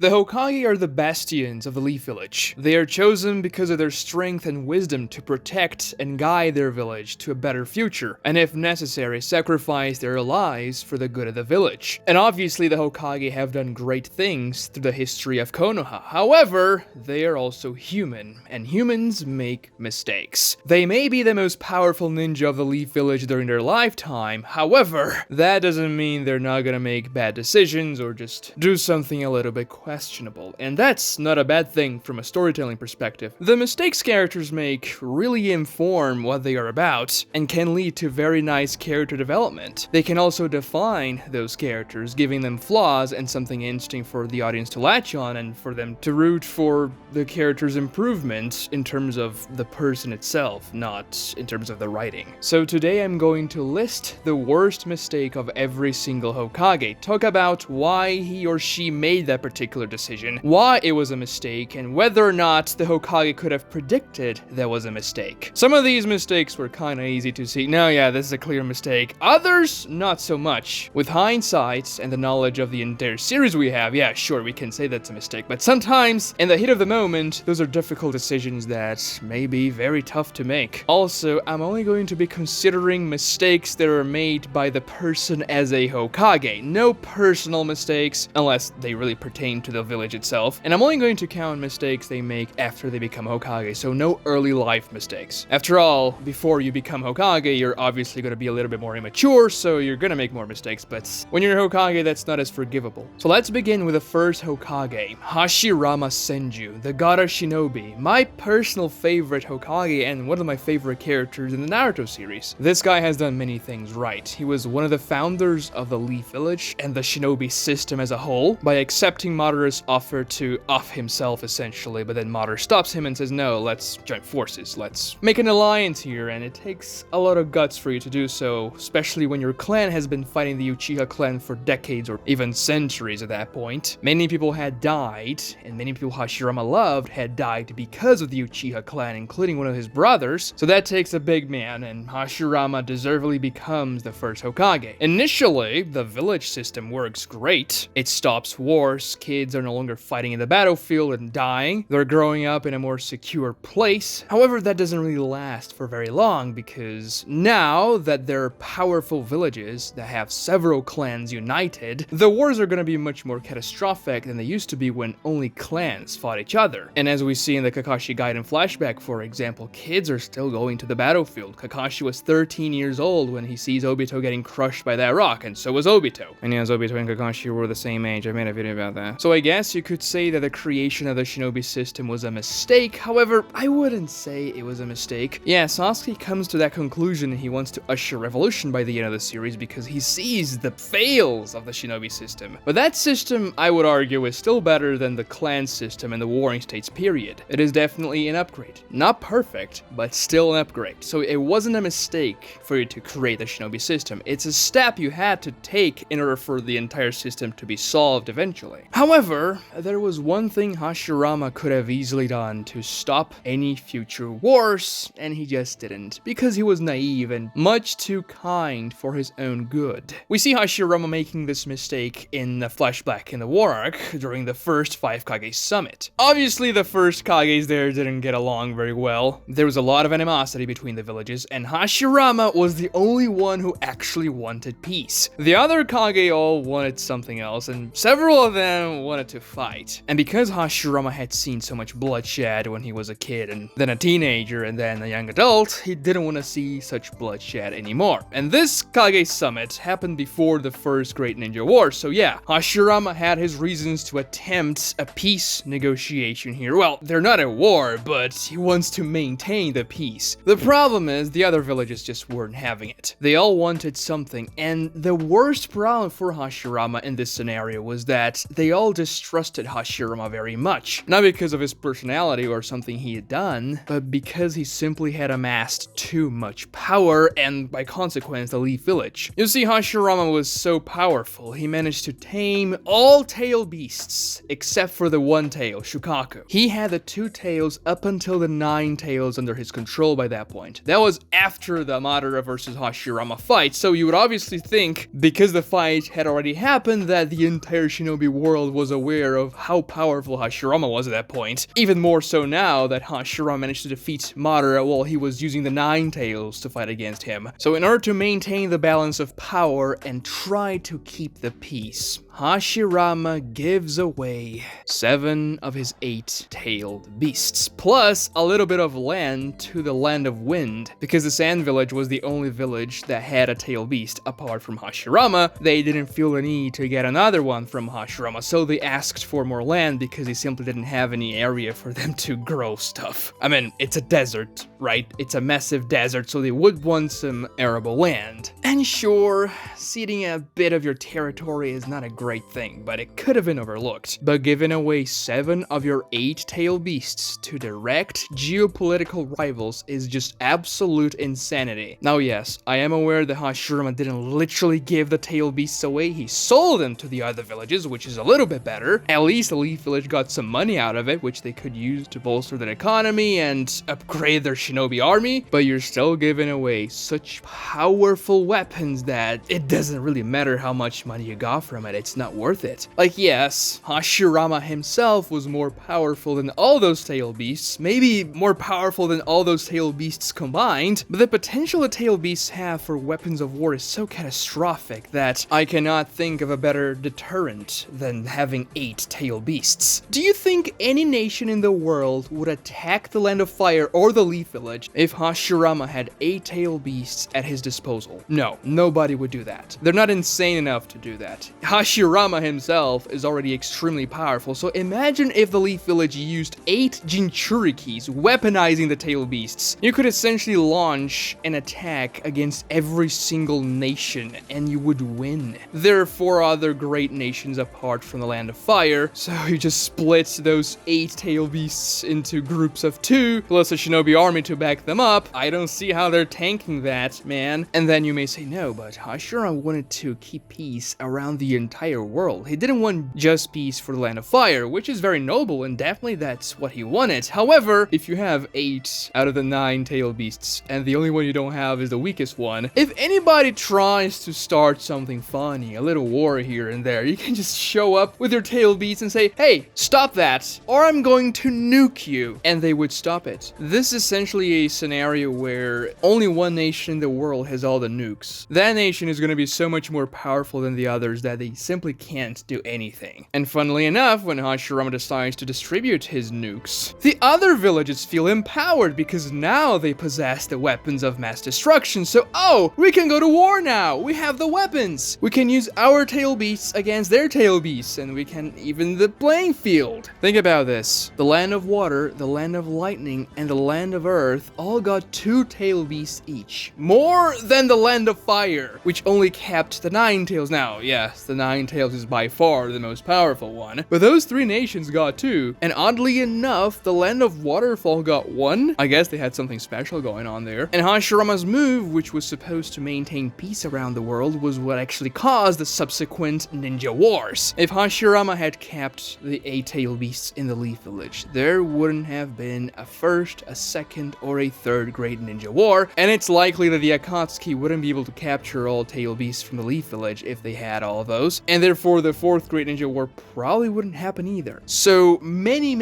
The Hokage are the bastions of the Leaf Village. They are chosen because of their strength and wisdom to protect and guide their village to a better future, and if necessary, sacrifice their lives for the good of the village. And obviously the Hokage have done great things through the history of Konoha. However, they are also human, and humans make mistakes. They may be the most powerful ninja of the Leaf Village during their lifetime, however, that doesn't mean they're not gonna make bad decisions or just do something a little bit questionable, and that's not a bad thing from a storytelling perspective. The mistakes characters make really inform what they are about, and can lead to very nice character development. They can also define those characters, giving them flaws and something interesting for the audience to latch on, and for them to root for the character's improvement in terms of the person itself, not in terms of the writing. So today I'm going to list the worst mistake of every single Hokage, talk about why he or she made that particular decision, why it was a mistake, and whether or not the Hokage could have predicted that was a mistake. Some of these mistakes were kinda easy to see. No, yeah, this is a clear mistake. Others, not so much. With hindsight and the knowledge of the entire series we have, yeah, sure, we can say that's a mistake, but sometimes, in the heat of the moment, those are difficult decisions that may be very tough to make. Also, I'm only going to be considering mistakes that are made by the person as a Hokage. No personal mistakes, unless they really pertain to the village itself, and I'm only going to count mistakes they make after they become Hokage, so no early life mistakes. After all, before you become Hokage, you're obviously going to be a little bit more immature, so you're going to make more mistakes, but when you're Hokage, that's not as forgivable. So let's begin with the first Hokage, Hashirama Senju, the god of Shinobi, my personal favorite Hokage and one of my favorite characters in the Naruto series. This guy has done many things right. He was one of the founders of the Leaf Village and the Shinobi system as a whole by accepting Madara's offer to off himself essentially, but then Madara stops him and says, no, let's join forces, let's make an alliance here, and it takes a lot of guts for you to do so, especially when your clan has been fighting the Uchiha clan for decades or even centuries at that point. Many people had died, and many people Hashirama loved had died because of the Uchiha clan, including one of his brothers, so that takes a big man, and Hashirama deservedly becomes the first Hokage. Initially, the village system works great. It stops wars, kids are no longer fighting in the battlefield and dying, they're growing up in a more secure place. However, that doesn't really last for very long, because now that they're powerful villages that have several clans united, the wars are going to be much more catastrophic than they used to be when only clans fought each other. And as we see in the Kakashi Gaiden flashback, for example, kids are still going to the battlefield. Kakashi was 13 years old when he sees Obito getting crushed by that rock, and so was Obito. And yes, Obito and Kakashi were the same age. I made a video about that. So I guess you could say that the creation of the Shinobi system was a mistake. However, I wouldn't say it was a mistake. Yeah, Sasuke comes to that conclusion and he wants to usher revolution by the end of the series because he sees the fails of the Shinobi system. But that system, I would argue, is still better than the clan system and the Warring States period. It is definitely an upgrade. Not perfect, but still an upgrade. So it wasn't a mistake for you to create the Shinobi system. It's a step you had to take in order for the entire system to be solved eventually. However, there was one thing Hashirama could have easily done to stop any future wars, and he just didn't, because he was naive and much too kind for his own good. We see Hashirama making this mistake in the flashback in the war arc during the first 5 Kage summit. Obviously, the first Kages there didn't get along very well. There was a lot of animosity between the villages, and Hashirama was the only one who actually wanted peace. The other Kage all wanted something else, and several of them wanted to fight. And because Hashirama had seen so much bloodshed when he was a kid, and then a teenager, and then a young adult, he didn't want to see such bloodshed anymore. And this Kage summit happened before the first Great Ninja War, so yeah, Hashirama had his reasons to attempt a peace negotiation here. Well, they're not at war, but he wants to maintain the peace. The problem is, the other villages just weren't having it. They all wanted something, and the worst problem for Hashirama in this scenario was that they all distrusted Hashirama very much. Not because of his personality or something he had done, but because he simply had amassed too much power, and by consequence, the Leaf Village. You see, Hashirama was so powerful, he managed to tame all tail beasts, except for the one tail, Shukaku. He had the 2 tails up until the 9 tails under his control by that point. That was after the Madara versus Hashirama fight, so you would obviously think, because the fight had already happened, that the entire Shinobi world was was aware of how powerful Hashirama was at that point. Even more so now that Hashirama managed to defeat Madara while he was using the Nine Tails to fight against him. So in order to maintain the balance of power and try to keep the peace, Hashirama gives away 7 of his 8-tailed beasts, plus a little bit of land to the Land of Wind. Because the Sand Village was the only village that had a tailed beast apart from Hashirama, they didn't feel the need to get another one from Hashirama, so they asked for more land because they simply didn't have any area for them to grow stuff. I mean, it's a desert, right? It's a massive desert, so they would want some arable land. And sure, ceding a bit of your territory is not a great thing, but it could have been overlooked. But giving away 7 of your 8-tailed beasts to direct geopolitical rivals is just absolute insanity. Now yes, I am aware that Hashirama didn't literally give the tailed beasts away, he sold them to the other villages, which is a little bit better. At least the Leaf Village got some money out of it, which they could use to bolster their economy and upgrade their shinobi army, but you're still giving away such powerful weapons that it doesn't really matter how much money you got from it, it's not worth it. Like yes, Hashirama himself was more powerful than all those tailed beasts, maybe more powerful than all those tailed beasts combined, but the potential the tailed beasts have for weapons of war is so catastrophic that I cannot think of a better deterrent than having 8 tailed beasts. Do you think any nation in the world would attack the Land of Fire or the Leaf Village if Hashirama had 8 tailed beasts at his disposal? No, nobody would do that. They're not insane enough to do that. Hashirama himself is already extremely powerful, so imagine if the Leaf Village used 8 Jinchurikis, weaponizing the tailed beasts. You could essentially launch an attack against every single nation, and you would win. There are 4 other great nations apart from the Land of Fire, so you just split those 8 tailed beasts into groups of 2, plus a shinobi army to back them up. I don't see how they're tanking that, man. And then you may say, no, but Hashirama wanted to keep peace around the entire world. He didn't want just peace for the Land of Fire, which is very noble, and definitely that's what he wanted. However, if you have 8 out of the 9 tailed beasts, and the only one you don't have is the weakest one, if anybody tries to start something funny, a little war here and there, you can just show up with your tailed beasts and say, hey, stop that, or I'm going to nuke you, and they would stop it. This is essentially a scenario where only one nation in the world has all the nukes. That nation is going to be so much more powerful than the others that they simply can't do anything. And funnily enough, when Hashirama decides to distribute his nukes, the other villages feel empowered because now they possess the weapons of mass destruction. So, oh, we can go to war now. We have the weapons. We can use our tail beasts against their tail beasts, and we can even the playing field. Think about this. The Land of Water, the Land of Lightning, and the Land of Earth all got 2 tail beasts each. More than the Land of Fire, which only kept the 9 tails. Now, yes, the 9 tails is by far the most powerful one, but those 3 nations got 2, and oddly enough, the Land of Waterfall got 1. I guess they had something special going on there. And Hashirama's move, which was supposed to maintain peace around the world, was what actually caused the subsequent ninja wars. If Hashirama had kept the 8 tailed beasts in the Leaf Village, there wouldn't have been a first, a second, or a third great ninja war, and it's likely that the Akatsuki wouldn't be able to capture all tailed beasts from the Leaf Village if they had all of those, and therefore the 4th great ninja war probably wouldn't happen either. So many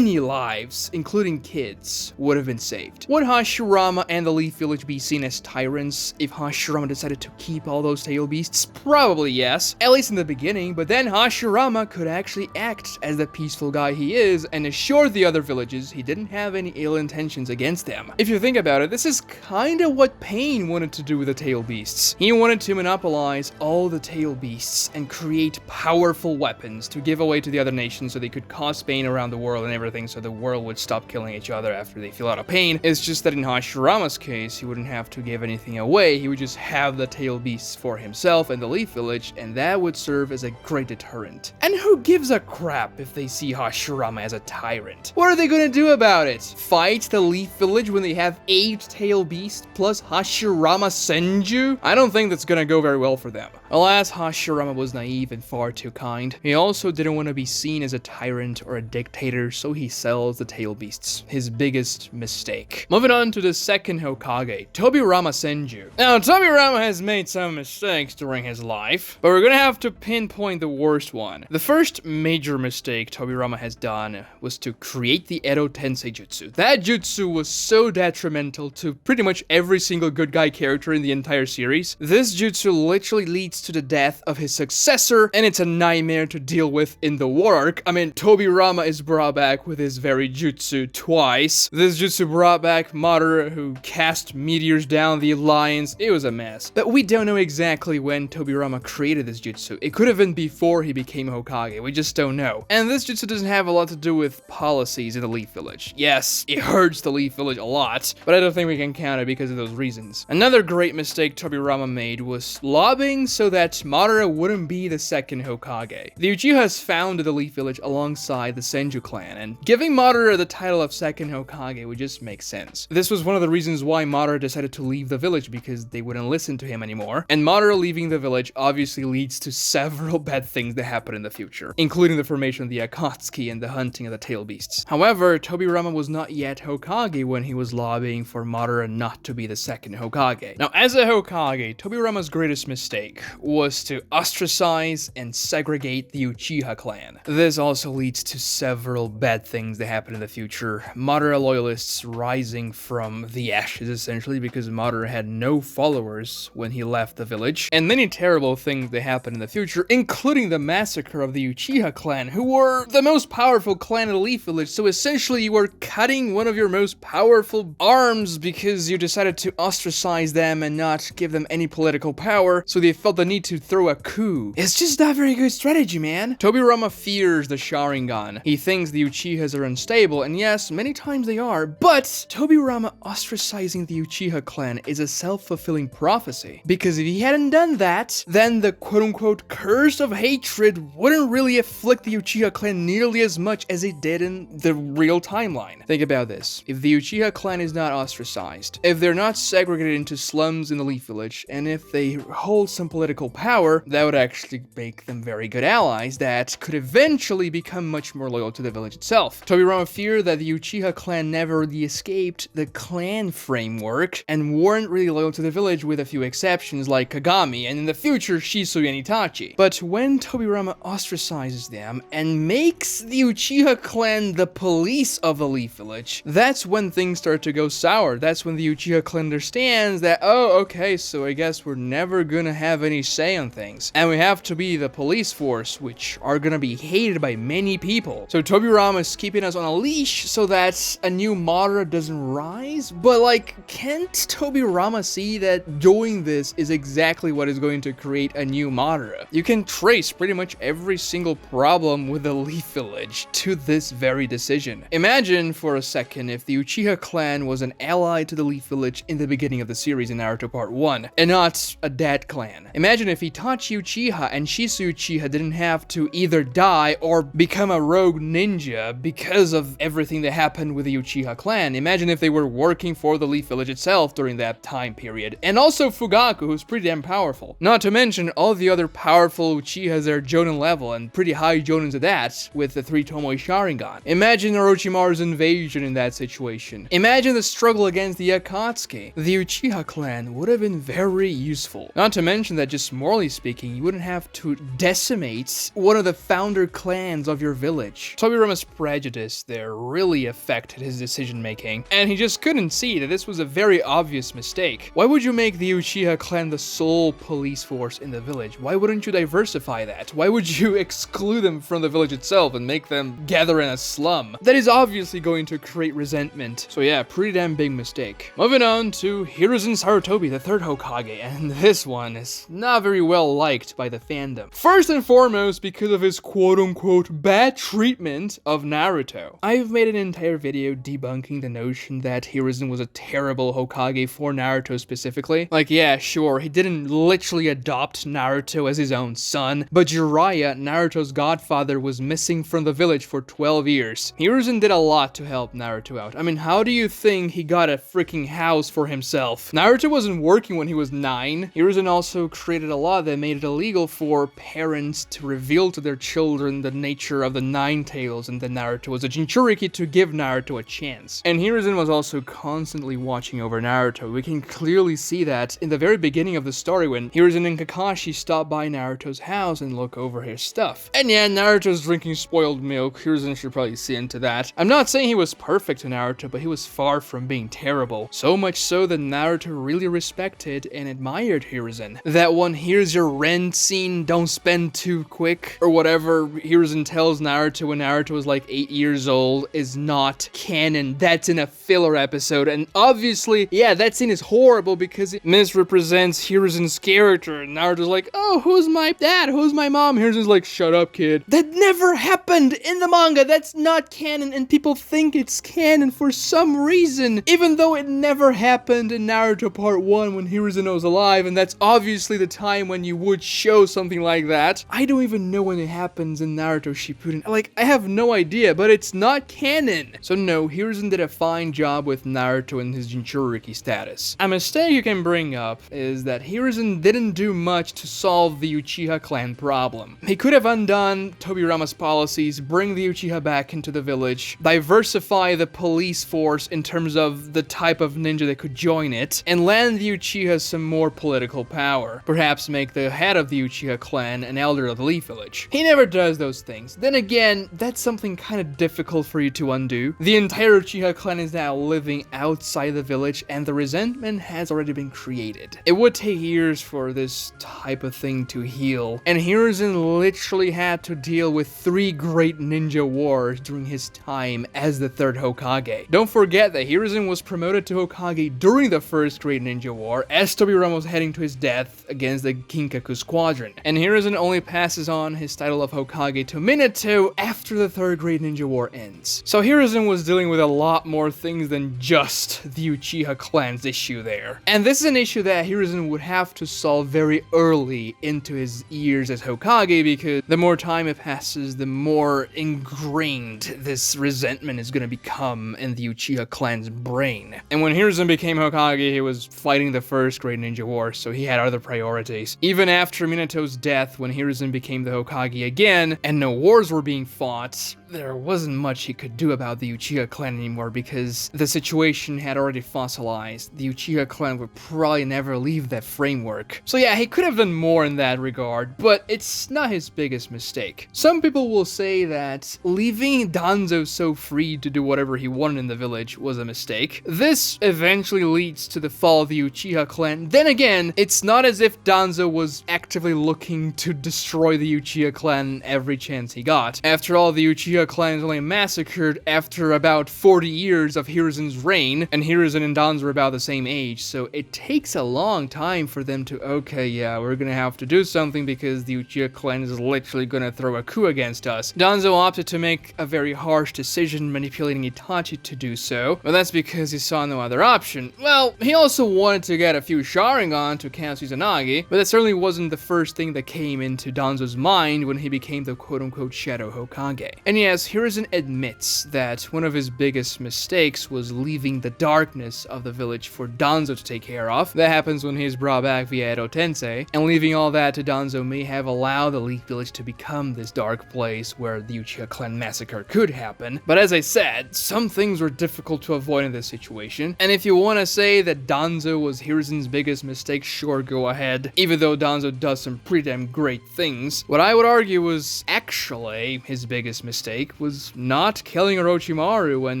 lives, including kids, would have been saved. Would Hashirama and the Leaf Village be seen as tyrants if Hashirama decided to keep all those tail beasts? Probably yes, at least in the beginning, but then Hashirama could actually act as the peaceful guy he is and assure the other villages he didn't have any ill intentions against them. If you think about it, this is kinda what Pain wanted to do with the tail beasts. He wanted to monopolize all the tail beasts and create powerful weapons to give away to the other nations so they could cause pain around the world and everything, so the world would stop killing each other after they feel out of pain. It's just that in Hashirama's case, he wouldn't have to give anything away. He would just have the tail beasts for himself and the Leaf Village, and that would serve as a great deterrent. And who gives a crap if they see Hashirama as a tyrant? What are they gonna do about it? Fight the Leaf Village when they have 8 tail beasts plus Hashirama Senju? I don't think that's gonna go very well for them. Alas, Hashirama was naive and far too kind. He also didn't want to be seen as a tyrant or a dictator, so he sells the tail beasts. His biggest mistake. Moving on to the second Hokage, Tobirama Senju. Now, Tobirama has made some mistakes during his life, but we're gonna have to pinpoint the worst one. clan. The first major mistake Tobirama has done was to create the Edo Tensei Jutsu. That jutsu was so detrimental to pretty much every single good guy character in the entire series. This jutsu literally leads to the death of his successor, and it's a nightmare to deal with in the war arc. I mean, Tobirama is brought back with his very jutsu twice. This jutsu brought back Madara, who cast meteors down the Alliance. It was a mess. But we don't know exactly when Tobirama created this jutsu. It could have been before he became Hokage. We just don't know. And this jutsu doesn't have a lot to do with policies in the Leaf Village. Yes, it hurts the Leaf Village a lot, but I don't think we can count it because of those reasons. Another great mistake Tobirama made was lobbying so that Madara wouldn't be the second Hokage. The Uchihas founded the Leaf Village alongside the Senju clan, and giving Madara the title of second Hokage would just make sense. This was one of the reasons why Madara decided to leave the village, because they wouldn't listen to him anymore. And Madara leaving the village obviously leads to several bad things that happen in the future, including the formation of the Akatsuki and the hunting of the tail beasts. However, Tobirama was not yet Hokage when he was lobbying for Madara not to be the second Hokage. Now, as a Hokage, Tobirama's greatest mistake was to ostracize and segregate the Uchiha clan. This also leads to several bad things that happen in the future. Madara loyalists rising from the ashes, essentially, because Madara had no followers when he left the village, and many terrible things that happen in the future, including the massacre of the Uchiha clan, who were the most powerful clan in the Leaf Village. So essentially, you were cutting one of your most powerful arms because you decided to ostracize them and not give them any political power, so they felt the need to throw a coup. It's just not very good strategy, man. Tobirama fears the Sharingan. He thinks the Uchihas are unstable, and yes, many times they are, but Tobirama ostracizing the Uchiha clan is a self-fulfilling prophecy, because if he hadn't done that, then the quote-unquote curse of hatred wouldn't really afflict the Uchiha clan nearly as much as it did in the real timeline. Think about this. If the Uchiha clan is not ostracized, if they're not segregated into slums in the Leaf Village, and if they hold some political power, that would actually make them very good allies that could eventually become much more loyal to the village itself. Tobirama feared that the Uchiha clan never really escaped the clan framework and weren't really loyal to the village, with a few exceptions like Kagami and in the future Shisui and Itachi. But when Tobirama ostracizes them and makes the Uchiha clan the police of the Leaf Village, that's when things start to go sour. That's when the Uchiha clan understands that, oh, okay, so I guess we're never gonna have any say on things, and we have to be the police force, which are gonna be hated by many people. So Tobirama is keeping us on a leash so that a new Madara doesn't rise, but like, can't Tobirama see that doing this is exactly what is going to create a new Madara? You can trace pretty much every single problem with the Leaf Village to this very decision. Imagine for a second if the Uchiha clan was an ally to the Leaf Village in the beginning of the series in Naruto Part 1, and not a dead clan. Imagine if Itachi Uchiha and Shisui Uchiha didn't have to either die or become a rogue ninja because of everything that happened with the Uchiha clan. Imagine if they were working for the Leaf Village itself during that time period. And also Fugaku, who's pretty damn powerful. Not to mention all the other powerful Uchihas that are Jonin level, and pretty high Jonins at that, with the 3 Tomoe Sharingan. Imagine Orochimaru's invasion in that situation. Imagine the struggle against the Akatsuki. The Uchiha clan would have been very useful. Not to mention that, just morally speaking, you wouldn't have to decimate one of the founder clans of your village. Tobirama's prejudice there really affected his decision making, and he just couldn't see that this was a very obvious mistake. Why would you make the Uchiha clan the sole police force in the village? Why wouldn't you diversify that? Why would you exclude them from the village itself and make them gather in a slum? That is obviously going to create resentment. So yeah, pretty damn big mistake. Moving on to Hiruzen Sarutobi, the 3rd Hokage, and this one is not very well liked by the fandom. First and foremost, because of his quote-unquote bad treatment of Naruto. I've made an entire video debunking the notion that Hiruzen was a terrible Hokage for Naruto specifically. Like, yeah, sure, he didn't literally adopt Naruto as his own son, but Jiraiya, Naruto's godfather, was missing from the village for 12 years. Hiruzen did a lot to help Naruto out. I mean, how do you think he got a freaking house for himself? Naruto wasn't working when he was 9. Hiruzen also created a law that made it illegal for parents to reveal to their children the nature of the 9 tails, and then Naruto was a Jinchuriki to give Naruto a chance. And Hiruzen was also constantly watching over Naruto. We can clearly see that in the very beginning of the story when Hiruzen and Kakashi stop by Naruto's house and look over their stuff. And yeah, Naruto's drinking spoiled milk. Hiruzen should probably see into that. I'm not saying he was perfect to Naruto, but he was far from being terrible. So much so that Naruto really respected and admired Hiruzen. That one, here's your rent scene, don't spend too quick, or whatever Hiruzen tells Naruto when Naruto was like 8 years old, is not canon. That's in a filler episode, and obviously, yeah, that scene is horrible because it misrepresents Hiruzen's character. And Naruto's like, oh, who's my dad? Who's my mom? Hiruzen's like, shut up, kid. That never happened in the manga. That's not canon, and people think it's canon for some reason, even though it never happened in Naruto Part 1 when Hiruzen was alive, and that's obviously the time when you would show something like that. I don't even know when it happens in Naruto Shippuden. Like, I have no idea, but it's not canon. So no, Hiruzen did a fine job with Naruto and his Jinchuriki status. A mistake you can bring up is that Hiruzen didn't do much to solve the Uchiha clan problem. He could have undone Tobirama's policies, bring the Uchiha back into the village, diversify the police force in terms of the type of ninja that could join it, and land the Uchiha some more political power. Perhaps make the head of the Uchiha clan an elder of the Leaf Village. He never does those things. Then again, that's something kind of difficult for you to undo. The entire Uchiha clan is now living outside the village, and the resentment has already been created. It would take years for this type of thing to heal, and Hiruzen literally had to deal with 3 great ninja wars during his time as the 3rd Hokage. Don't forget that Hiruzen was promoted to Hokage during the first Great Ninja War, as Tobirama was heading to his death against the Kinkaku Squadron, and Hiruzen only passes on his title of Hokage to Minato after the 3rd Great Ninja War ends. So Hiruzen was dealing with a lot more things than just the Uchiha clan's issue there. And this is an issue that Hiruzen would have to solve very early into his years as Hokage, because the more time it passes, the more ingrained this resentment is going to become in the Uchiha clan's brain. And when Hiruzen became Hokage, he was fighting the first Great Ninja War, so he had other priorities. Even after Minato's death, when Hiruzen became the Hokage again, and no wars were being fought, there wasn't much he could do about the Uchiha clan anymore because the situation had already fossilized. The Uchiha clan would probably never leave that framework. So yeah, he could have done more in that regard, but it's not his biggest mistake. Some people will say that leaving Danzo so free to do whatever he wanted in the village was a mistake. This eventually leads to the fall of the Uchiha clan. Then again, it's not as if Danzo was actively looking to destroy the Uchiha clan every chance he got. After all, the Uchiha clan is only massacred after about 40 years of Hiruzen's reign, and Hiruzen and Danzo are about the same age, so it takes a long time for them to, okay, yeah, we're gonna have to do something because the Uchiha clan is literally gonna throw a coup against us. Danzo opted to make a very harsh decision, manipulating Itachi to do so, but that's because he saw no other option. Well, he also wanted to get a few Sharingan to cancel Izanagi, but that certainly wasn't the first thing that came into Danzo's mind when he became the quote-unquote Shadow Hokage. And yes, Hiruzen admits that one of his biggest mistakes was leaving the darkness of the village for Danzo to take care of. That happens when he's brought back via Edo Tensei, and leaving all that to Danzo may have allowed the Leaf Village to become this dark place where the Uchiha clan massacre could happen. But as I said, some things were difficult to avoid in this situation, and if you want to say that Danzo was Hiruzen's biggest mistake, sure, go ahead, even though Danzo does some pretty damn great things. What I would argue was actually his biggest mistake was not killing Orochimaru when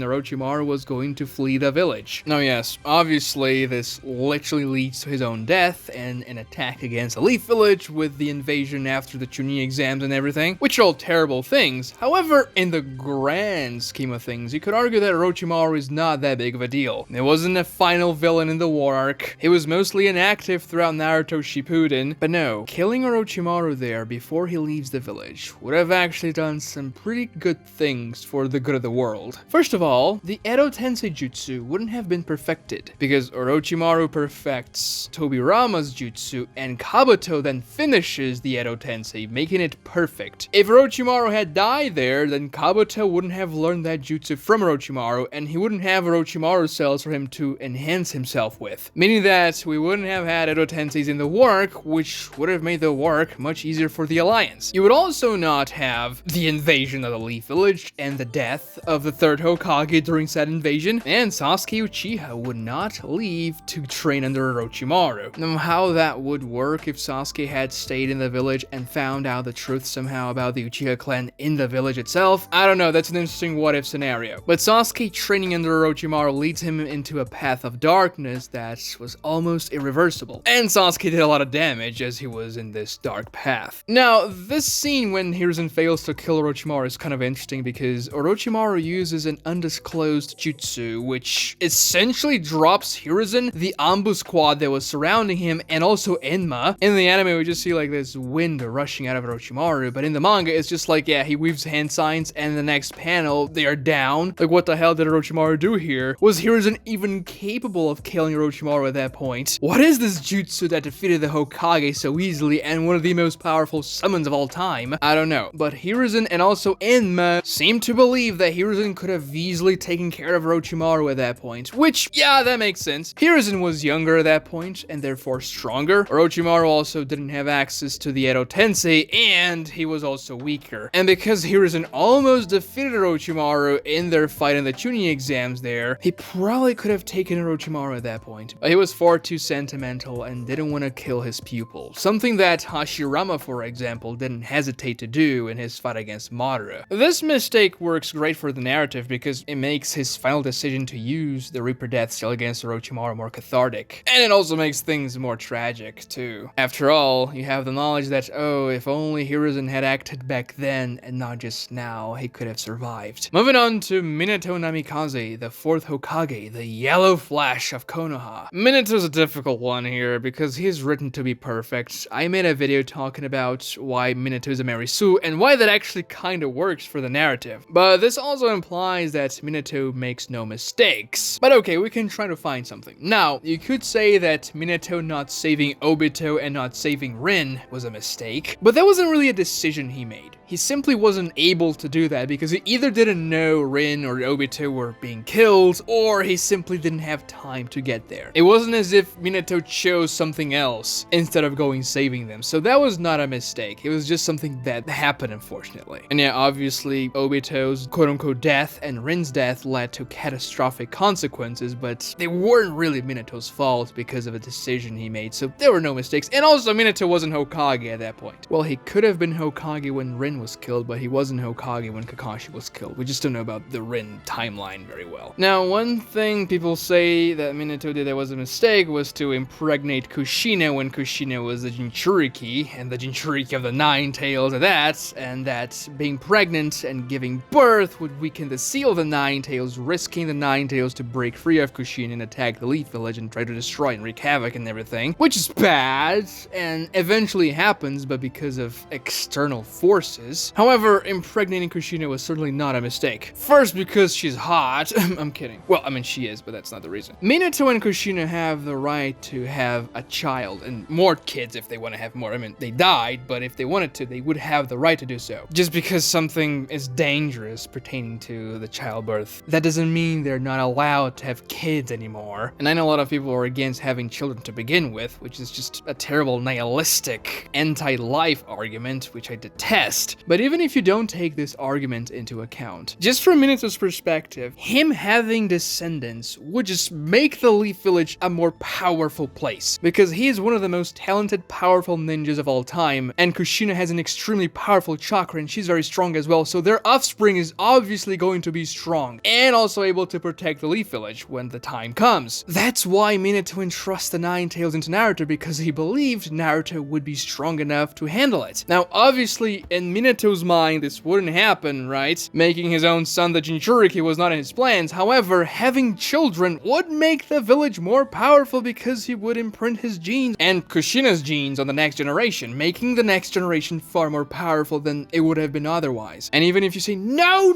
Orochimaru was going to flee the village. Now yes, obviously this literally leads to his own death and an attack against the Leaf Village with the invasion after the Chunin exams and everything, which are all terrible things. However, in the grand scheme of things, you could argue that Orochimaru is not that big of a deal. It wasn't a final villain in the war arc, he was mostly inactive throughout Naruto Shippuden, but no, killing Orochimaru there before he leaves the village would have actually done some pretty good things for the good of the world. First of all, the Edo Tensei jutsu wouldn't have been perfected, because Orochimaru perfects Tobirama's jutsu, and Kabuto then finishes the Edo Tensei, making it perfect. If Orochimaru had died there, then Kabuto wouldn't have learned that jutsu from Orochimaru, and he wouldn't have Orochimaru cells for him to enhance himself with. Meaning that we wouldn't have had Edo Tenseis in the work, which would have made the work much easier for the Alliance. You would also not have the invasion of the Leaf Leaf Village and the death of the third Hokage during said invasion, and Sasuke Uchiha would not leave to train under Orochimaru. Now, how that would work if Sasuke had stayed in the village and found out the truth somehow about the Uchiha clan in the village itself, I don't know, that's an interesting what-if scenario. But Sasuke training under Orochimaru leads him into a path of darkness that was almost irreversible. And Sasuke did a lot of damage as he was in this dark path. Now, this scene when Hiruzen fails to kill Orochimaru is kind of interesting because Orochimaru uses an undisclosed jutsu, which essentially drops Hiruzen, the Ambu squad that was surrounding him, and also Enma. In the anime, we just see like this wind rushing out of Orochimaru, but in the manga, it's just like, yeah, he weaves hand signs, and in the next panel, they are down. Like, what the hell did Orochimaru do here? Was Hiruzen even capable of killing Orochimaru at that point? What is this jutsu that defeated the Hokage so easily and one of the most powerful summons of all time? I don't know. But Hiruzen and also Enma seem to believe that Hiruzen could have easily taken care of Orochimaru at that point, which, yeah, that makes sense. Hiruzen was younger at that point and therefore stronger. Orochimaru also didn't have access to the Edo Tensei, and he was also weaker. And because Hiruzen almost defeated Orochimaru in their fight in the Chunin exams there, he probably could have taken Orochimaru at that point. But he was far too sentimental and didn't want to kill his pupil, something that Hashirama, for example, didn't hesitate to do in his fight against Madara. This mistake works great for the narrative because it makes his final decision to use the Reaper Death Seal against Orochimaru more cathartic. And it also makes things more tragic, too. After all, you have the knowledge that, oh, if only Hiruzen had acted back then and not just now, he could have survived. Moving on to Minato Namikaze, the fourth Hokage, the Yellow Flash of Konoha. Minato's a difficult one here because he's written to be perfect. I made a video talking about why Minato is a Marisu and why that actually kinda works for the narrative. But this also implies that Minato makes no mistakes. But okay, we can try to find something. Now, you could say that Minato not saving Obito and not saving Rin was a mistake, but that wasn't really a decision he made. He simply wasn't able to do that because he either didn't know Rin or Obito were being killed, or he simply didn't have time to get there. It wasn't as if Minato chose something else instead of going saving them, so that was not a mistake. It was just something that happened, unfortunately. And yeah, obviously, Obito's quote-unquote death and Rin's death led to catastrophic consequences, but they weren't really Minato's fault because of a decision he made, so there were no mistakes. And also, Minato wasn't Hokage at that point. Well, he could have been Hokage when Rin was killed, but he wasn't Hokage when Kakashi was killed. We just don't know about the Rin timeline very well. Now, one thing people say that Minato did that was a mistake was to impregnate Kushina when Kushina was the Jinchuriki, and the Jinchuriki of the Nine Tails of that, and that being pregnant and giving birth would weaken the seal of the Nine Tails, risking the Nine Tails to break free of Kushina and attack the Leaf Village and try to destroy and wreak havoc and everything, which is bad, and eventually happens, but because of external forces. However, impregnating Kushina was certainly not a mistake. First, because she's hot. I'm kidding. Well, I mean, she is, but that's not the reason. Minato and Kushina have the right to have a child, and more kids if they want to have more. I mean, they died, but if they wanted to, they would have the right to do so. Just because something is dangerous pertaining to the childbirth, that doesn't mean they're not allowed to have kids anymore. And I know a lot of people are against having children to begin with, which is just a terrible nihilistic anti-life argument, which I detest. But even if you don't take this argument into account, just from Minato's perspective, him having descendants would just make the Leaf Village a more powerful place, because he is one of the most talented, powerful ninjas of all time, and Kushina has an extremely powerful chakra and she's very strong as well, so their offspring is obviously going to be strong, and also able to protect the Leaf Village when the time comes. That's why Minato entrusts the Nine Tails into Naruto, because he believed Naruto would be strong enough to handle it. Now, obviously, in Minato's mind, this wouldn't happen, right? Making his own son the Jinchuriki was not in his plans. However, having children would make the village more powerful because he would imprint his genes and Kushina's genes on the next generation, making the next generation far more powerful than it would have been otherwise. And even if you say, no,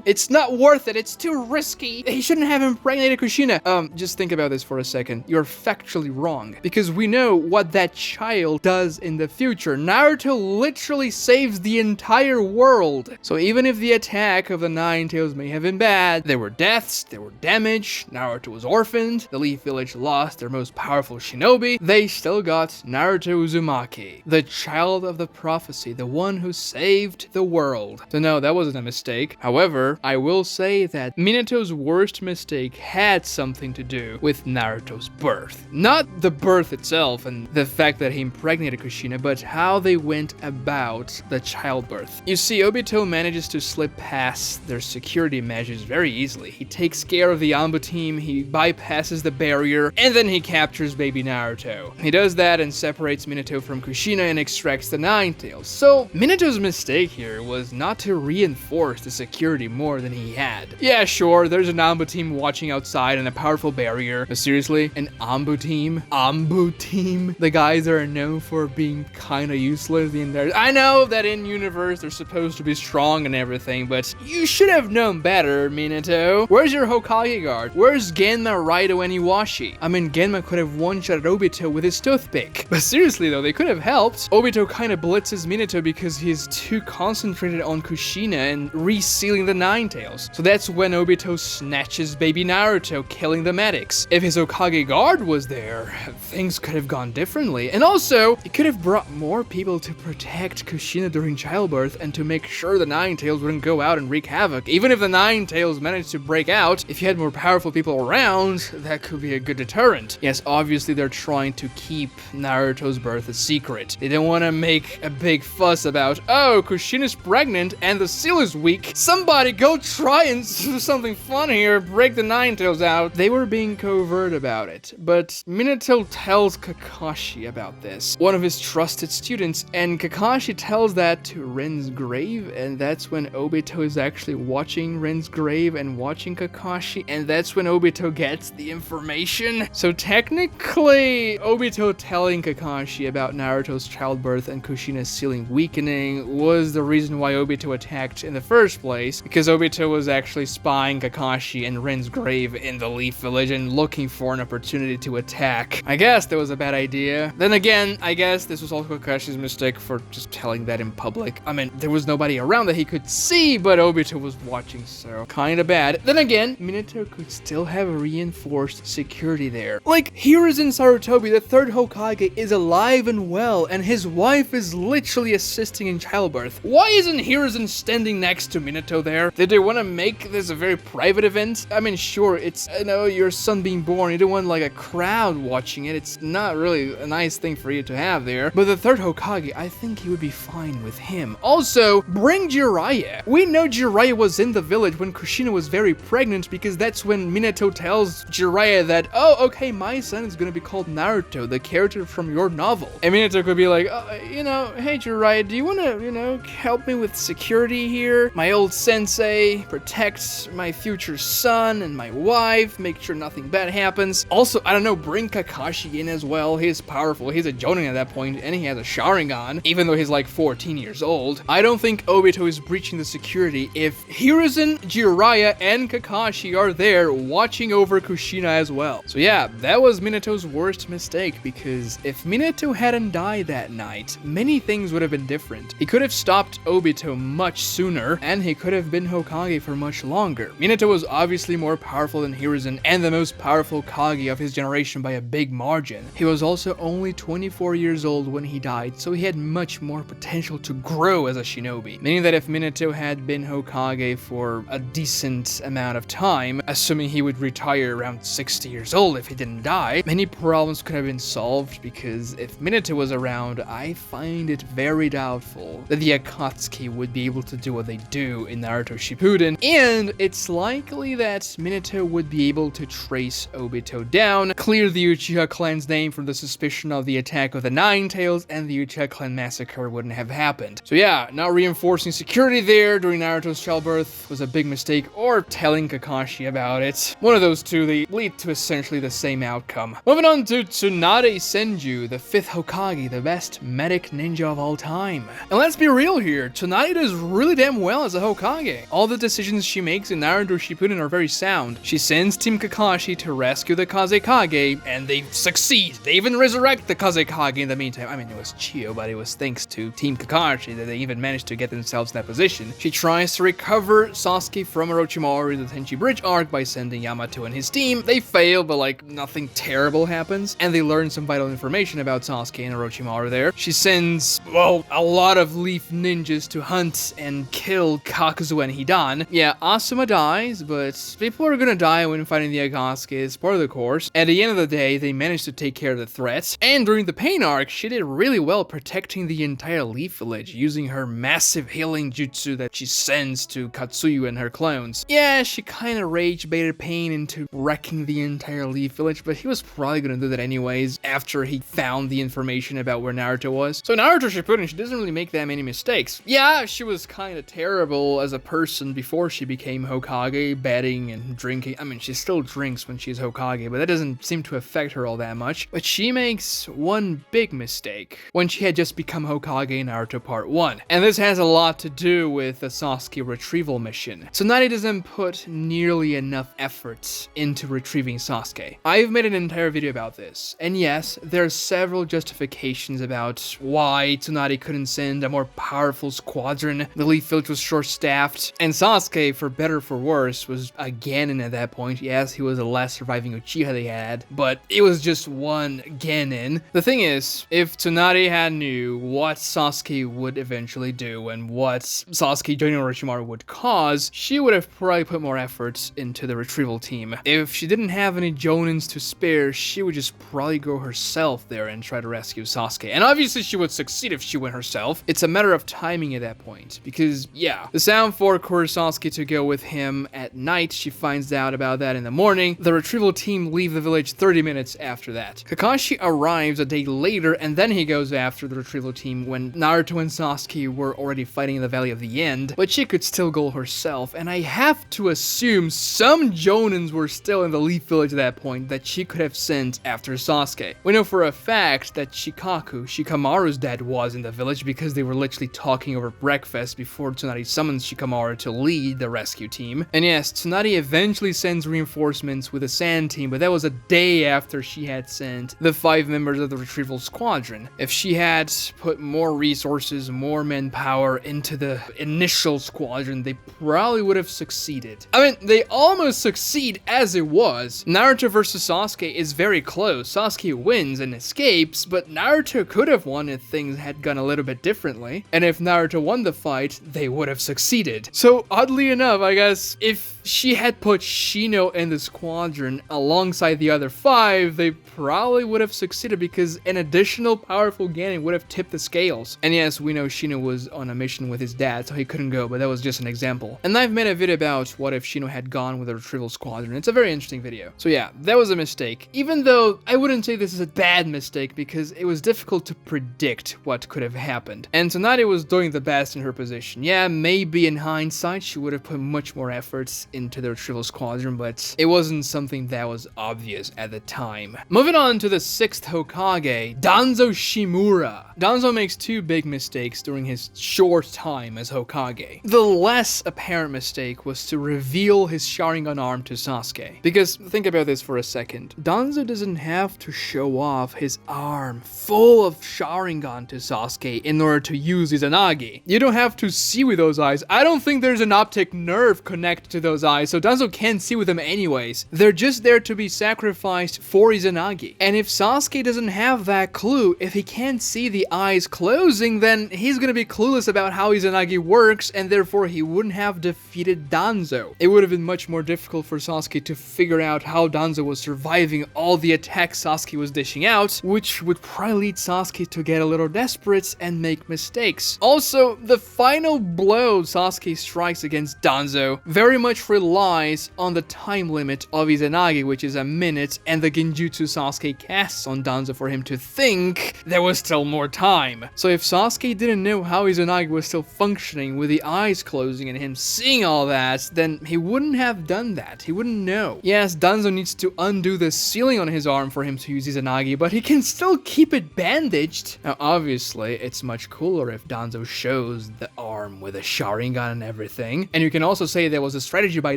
it's not worth it, it's too risky, he shouldn't have impregnated Kushina. Just think about this for a second. You're factually wrong, because we know what that child does in the future. Naruto literally saves the entire world. So even if the attack of the Nine Tails may have been bad, there were deaths, there were damage, Naruto was orphaned, the Leaf Village lost their most powerful shinobi, they still got Naruto Uzumaki, the child of the prophecy, the one who saved the world. World. So no, that wasn't a mistake. However, I will say that Minato's worst mistake had something to do with Naruto's birth. Not the birth itself and the fact that he impregnated Kushina, but how they went about the childbirth. You see, Obito manages to slip past their security measures very easily. He takes care of the Anbu team, he bypasses the barrier, and then he captures baby Naruto. He does that and separates Minato from Kushina and extracts the Nine Tails. So, Minato's mistake here was not to reinforce the security more than he had. Yeah, sure, there's an Anbu team watching outside and a powerful barrier, but seriously, an Anbu team? Anbu team? The guys that are known for being kinda useless the entire— I know that in universe they're supposed to be strong and everything, but you should have known better, Minato. Where's your Hokage guard? Where's Genma, Raido, and Iwashi? I mean, Genma could have one-shot Obito with his toothpick. But seriously though, they could have helped. Obito kinda blitzes Minato because he's too concentrated on Kushina and resealing the Nine Tails. So that's when Obito snatches baby Naruto, killing the medics. If his Hokage guard was there, things could have gone differently. And also, he could have brought more people to protect Kushina during childbirth and to make sure the Nine Tails wouldn't go out and wreak havoc. Even if the Nine Tails managed to break out, if you had more powerful people around, that could be a good deterrent. Yes, obviously they're trying to keep Naruto's birth a secret. They don't want to make a big fuss about, oh, Kushina's pregnant and the seal is weak. Somebody go try and do something fun here, break the Nine Tails out. They were being covert about it, but Minato tells Kakashi about this, one of his trusted students, and Kakashi tells that to Ren's grave, and that's when Obito is actually watching Ren's grave and watching Kakashi, and that's when Obito gets the information. So technically, Obito telling Kakashi about Naruto's childbirth and Kushina's sealing weakening was the reason why Obito attacked in the first place, because Obito was actually spying Kakashi and Ren's grave in the Leaf Village and looking for an opportunity to attack. I guess that was a bad idea. Then again, I guess this was also Kakashi's mistake for just telling that in public. I mean, there was nobody around that he could see, but Obito was watching, so kinda bad. Then again, Minato could still have reinforced security there. Like, Hiruzen Sarutobi, the third Hokage, is alive and well, and his wife is literally assisting in childbirth. Why isn't Hiruzen standing next to Minato there? Did they want to make this a very private event? I mean, sure, it's, you know, your son being born, you don't want like a crowd watching it. It's not really a nice thing for you to have there. But the third Hokage, I think he would be fine with him. Also, bring Jiraiya. We know Jiraiya was in the village when Kushina was very pregnant, because that's when Minato tells Jiraiya that, oh, okay, my son is gonna be called Naruto, the character from your novel. And Minato could be like, you know, hey Jiraiya, do you wanna, you know, help me with security here? My old sensei, protect my future son and my wife, make sure nothing bad happens. Also, I don't know, bring Kakashi in as well. He's powerful, he's a Jonin at that point, and he has a Sharingan, even though he's like 14 years old. I don't think Obito is breaching the security if Hiruzen, Jiraiya, and Kakashi are there watching over Kushina as well. So yeah, that was Minato's worst mistake, because if Minato hadn't died that night, many things would have been different. He could have stopped Obito much sooner, and he could have been Hokage for much longer. Minato was obviously more powerful than Hiruzen, and the most powerful Kage of his generation by a big margin. He was also only 24 years old when he died, so he had much more potential to grow as a shinobi. Meaning that if Minato had been Hokage for a decent amount of time, assuming he would retire around 60 years old if he didn't die, many problems could have been solved, because if Minato was around, I find it very doubtful that the Akatsuki would be able to do what they do in Naruto Shippuden, and it's likely that Minato would be able to trace Obito down, clear the Uchiha clan's name from the suspicion of the attack of the Nine Tails, and the Uchiha clan massacre wouldn't have happened. So yeah, not reinforcing security there during Naruto's childbirth was a big mistake, or telling Kakashi about it. One of those two, they lead to essentially the same outcome. Moving on to Tsunade Senju, the 5th Hokage, the best medic ninja of all time. And let's be real here, Tsunade does really damn well as a Hokage. All the decisions she makes in Naruto Shippuden are very sound. She sends Team Kakashi to rescue the Kazekage, and they succeed. They even resurrect the Kazekage in the meantime. I mean, it was Chiyo, but it was thanks to Team Kakashi that they even managed to get themselves in that position. She tries to recover Sasuke from Orochimaru in the Tenchi Bridge arc by sending Yamato and his team. They fail, but like nothing terrible happens, and they learn some vital information about Sasuke and Orochimaru there. She sends, well, a lot of Leaf ninjas to hunt and kill Kakuzu and Hidan. Yeah, Asuma dies, but people are gonna die when fighting the Akatsuki. It's part of the course. At the end of the day, they managed to take care of the threat. And during the Pain arc, she did really well protecting the entire Leaf Village, using her massive healing jutsu that she sends to Katsuyu and her clones. Yeah, she kinda rage baited Pain into wrecking the entire Leaf Village, but he was probably gonna do that anyways after he found the information about where Naruto was. So Naruto Shippuden, she doesn't really make that many mistakes. Yeah, she was kinda terrible as a person before she became Hokage, betting and drinking. I mean, she still drinks when she's Hokage, but that doesn't seem to affect her all that much. But she makes one big mistake when she had just become Hokage in Naruto Part 1. And this has a lot to do with the Sasuke retrieval mission. Tsunade doesn't put nearly enough effort into retrieving Sasuke. I've made an entire video about this, and yes, there are several justifications about why Tsunade couldn't send a more powerful squadron. The Leaf Village was short-staffed, and Sasuke, for better or for worse, was a Genin at that point. Yes, he was the last surviving Uchiha they had, but it was just one Genin. The thing is, if Tsunade had knew what Sasuke would eventually do and what Sasuke joining Orochimaru would cause, she would have probably put more efforts into the retrieval team. If she didn't have any Jonins to spare, she would just probably go herself there and try to rescue Sasuke. And obviously she would succeed if she went herself. It's a matter of timing at that point, because yeah, the Sound Fork orders Sasuke to go with him at night. She finds out about that in the morning. The retrieval team leave the village 30 minutes after that. Kakashi arrives a day later, and then he goes after the retrieval team when Naruto and Sasuke were already fighting in the Valley of the End, but she could still go herself, and I have to assume some Jonins were still in the Leaf Village at that point that she could have sent after Sasuke. We know for a fact that Shikamaru's dad, was in the village because they were literally talking over breakfast before Tsunade summons Shikamaru to lead the rescue team. And yes, Tsunade eventually sends reinforcements with a sand team, but that was a day after she had sent the 5 members of the retrieval squadron. If she had put more resources, more manpower into the initial squadron, they probably would have succeeded. I mean, they almost succeed as it was. Naruto versus Sasuke is very close. Sasuke wins and escapes, but Naruto could have won if things had gone a little bit differently. And if Naruto won the fight, they would have succeeded. So oddly enough, I guess, if she had put Shino in the squadron alongside the other 5, they probably would have succeeded because an additional powerful Genin would have tipped the scales. And yes, we know Shino was on a mission with his dad, so he couldn't go, but that was just an example. And I've made a video about what if Shino had gone with the retrieval squadron. It's a very interesting video. So yeah, that was a mistake. Even though I wouldn't say this is a bad mistake because it was difficult to predict what could have happened. And Tsunade was doing the best in her position. Yeah, maybe in hindsight, she would have put much more efforts into the retrieval squadron, but it wasn't something that was obvious at the time. Moving on to the 6th Hokage, Danzo Shimura. Danzo makes 2 big mistakes during his short time as Hokage. The less apparent mistake was to reveal his Sharingan arm to Sasuke. Because think about this for a second. Danzo doesn't have to show off his arm full of Sharingan to Sasuke in order to use Izanagi. You don't have to see with those eyes. I don't think there's an optic nerve connected to those eyes, so Danzo can't see with them anyways. They're just there to be sacrificed for Izanagi. And if Sasuke doesn't have that clue, if he can't see the eyes closing, then he's gonna be clueless about how Izanagi works, and therefore he wouldn't have defeated Danzo. It would have been much more difficult for Sasuke to figure out how Danzo was surviving all the attacks Sasuke was dishing out, which would probably lead Sasuke to get a little desperate and make mistakes. Also, the final blow Sasuke strikes against Danzo very much relies on the time limit of Izanagi, which is a minute, and the genjutsu Sasuke casts on Danzo for him to think there was still more time. So if Sasuke didn't know how Izanagi was still functioning with the eyes closing and him seeing all that, then he wouldn't have done that. He wouldn't know. Yes, Danzo needs to undo the sealing on his arm for him to use Izanagi, but he can still keep it bandaged. Now, obviously, it's much cooler if Danzo shows the arm with a Sharingan and everything. And you can also say there was a strategy by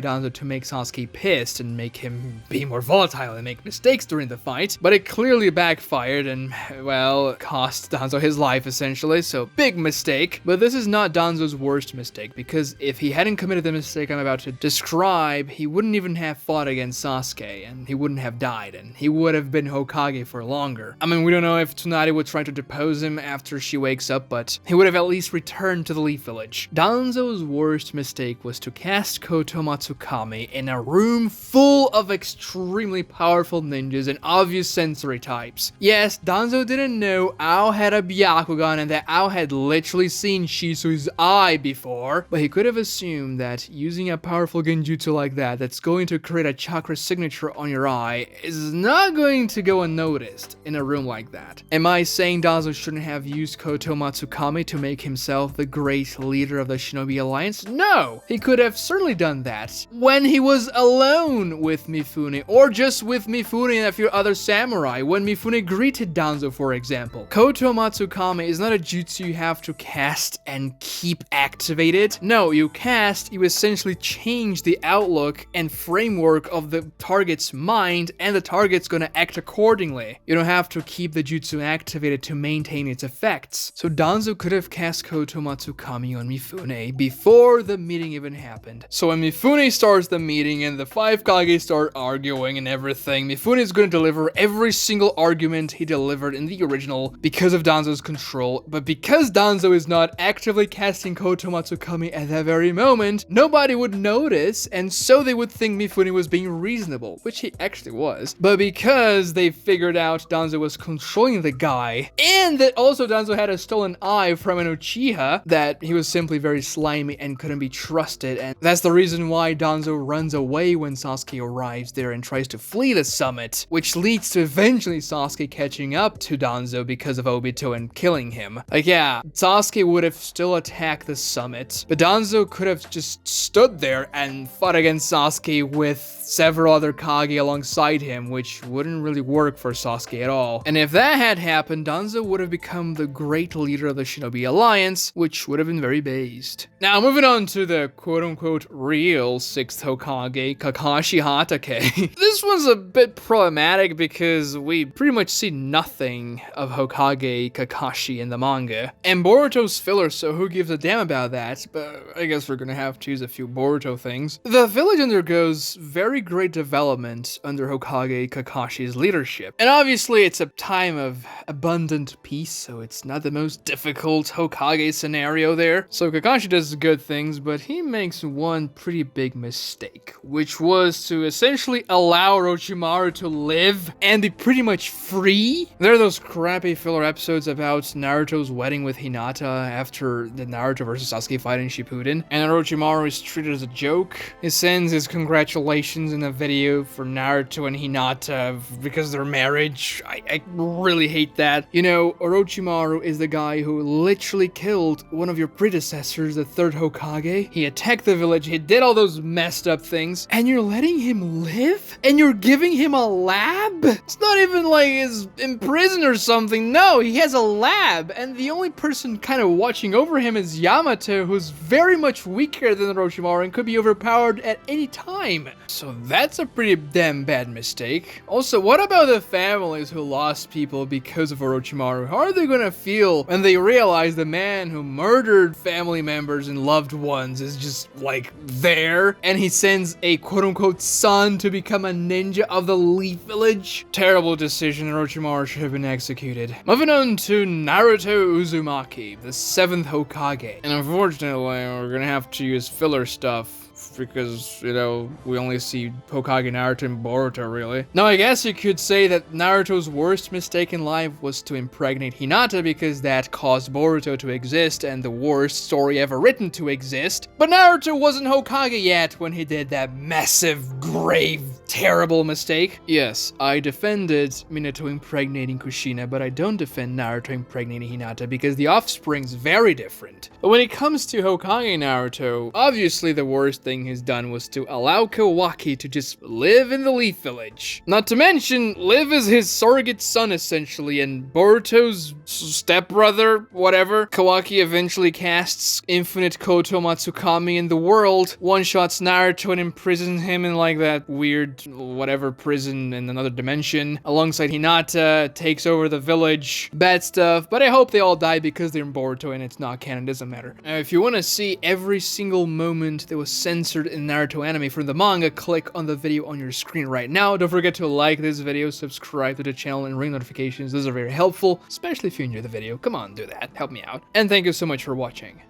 Danzo to make Sasuke pissed and make him be more volatile and make mistakes during the fight, but it clearly backfired and, well, cost Danzo his life essentially, so big mistake. But this is not Danzo's worst mistake, because if he hadn't committed the mistake I'm about to describe, he wouldn't even have fought against Sasuke, and he wouldn't have died, and he would have been Hokage for longer. I mean, we don't know if Tsunade would try to depose him after she wakes up, but he would have at least returned return to the Leaf Village. Danzo's worst mistake was to cast Koto Matsukami in a room full of extremely powerful ninjas and obvious sensory types. Yes, Danzo didn't know Ao had a Byakugan and that Ao had literally seen Shisui's eye before, but he could have assumed that using a powerful genjutsu like that that's going to create a chakra signature on your eye is not going to go unnoticed in a room like that. Am I saying Danzo shouldn't have used Koto Matsukami to make himself the great leader of the Shinobi Alliance? No! He could have certainly done that when he was alone with Mifune, or just with Mifune and a few other samurai, when Mifune greeted Danzo, for example. Koto Matsukami is not a jutsu you have to cast and keep activated. No, you cast, you essentially change the outlook and framework of the target's mind, and the target's gonna act accordingly. You don't have to keep the jutsu activated to maintain its effects. So Danzo could have cast Koto Matsukami on Mifune before the meeting even happened. So when Mifune starts the meeting and the 5 Kage start arguing and everything, Mifune is going to deliver every single argument he delivered in the original because of Danzo's control, but because Danzo is not actively casting Koto Matsukami at that very moment, nobody would notice, and so they would think Mifune was being reasonable, which he actually was. But because they figured out Danzo was controlling the guy, and that also Danzo had a stolen eye from an Uchiha, that he was simply very slimy and couldn't be trusted, and that's the reason why Danzo runs away when Sasuke arrives there and tries to flee the summit, which leads to eventually Sasuke catching up to Danzo because of Obito and killing him. Like, yeah, Sasuke would have still attacked the summit, but Danzo could have just stood there and fought against Sasuke with several other Kage alongside him, which wouldn't really work for Sasuke at all. And if that had happened, Danzo would have become the great leader of the Shinobi Alliance, which would have been very based. Now, moving on to the quote-unquote real 6th Hokage, Kakashi Hatake. This one's a bit problematic because we pretty much see nothing of Hokage Kakashi in the manga. And Boruto's filler, so who gives a damn about that? But I guess we're gonna have to use a few Boruto things. The village undergoes very great development under Hokage Kakashi's leadership. And obviously it's a time of abundant peace, so it's not the most difficult Hokage scenario there. So Kakashi does good things, but he makes one pretty big mistake, which was to essentially allow Orochimaru to live and be pretty much free. There are those crappy filler episodes about Naruto's wedding with Hinata after the Naruto versus Sasuke fight in Shippuden, and Orochimaru is treated as a joke. He sends his congratulations in a video for Naruto and Hinata because of their marriage. I really hate that. You know, Orochimaru is the guy who literally killed one of your predecessors, the 3rd Hokage. He attacked the village, he did all those messed up things, and you're letting him live? And you're giving him a lab? It's not even like he's in prison or something. No, he has a lab, and the only person kind of watching over him is Yamato, who's very much weaker than Orochimaru and could be overpowered at any time. So that's a pretty damn bad mistake. Also, what about the families who lost people because of Orochimaru? How are they gonna feel when they realize the man who murdered family members and loved ones is just like there, and he sends a quote-unquote son to become a ninja of the Leaf Village? Terrible decision. Orochimaru should have been executed. Moving on to Naruto Uzumaki, the 7th Hokage. And unfortunately, we're gonna have to use filler stuff because, you know, we only see Hokage Naruto and Boruto, really. Now, I guess you could say that Naruto's worst mistake in life was to impregnate Hinata because that caused Boruto to exist and the worst story ever written to exist. But Naruto wasn't Hokage yet when he did that massive, grave, terrible mistake. Yes, I defended Minato impregnating Kushina, but I don't defend Naruto impregnating Hinata because the offspring's very different. But when it comes to Hokage Naruto, obviously the worst thing he's done was to allow Kawaki to just live in the Leaf Village. Not to mention, live as his surrogate son essentially, and Boruto's stepbrother, whatever. Kawaki eventually casts infinite Koto Matsukami in the world, one-shots Naruto and imprisons him in like that weird whatever prison in another dimension. Alongside Hinata, takes over the village. Bad stuff, but I hope they all die because they're in Boruto and it's not canon, doesn't matter. If you want to see every single moment that was censored in Naruto anime from the manga, click on the video on your screen right now. Don't forget to like this video, subscribe to the channel, and ring notifications. Those are very helpful, especially if you enjoy the video. Come on, do that. Help me out. And thank you so much for watching.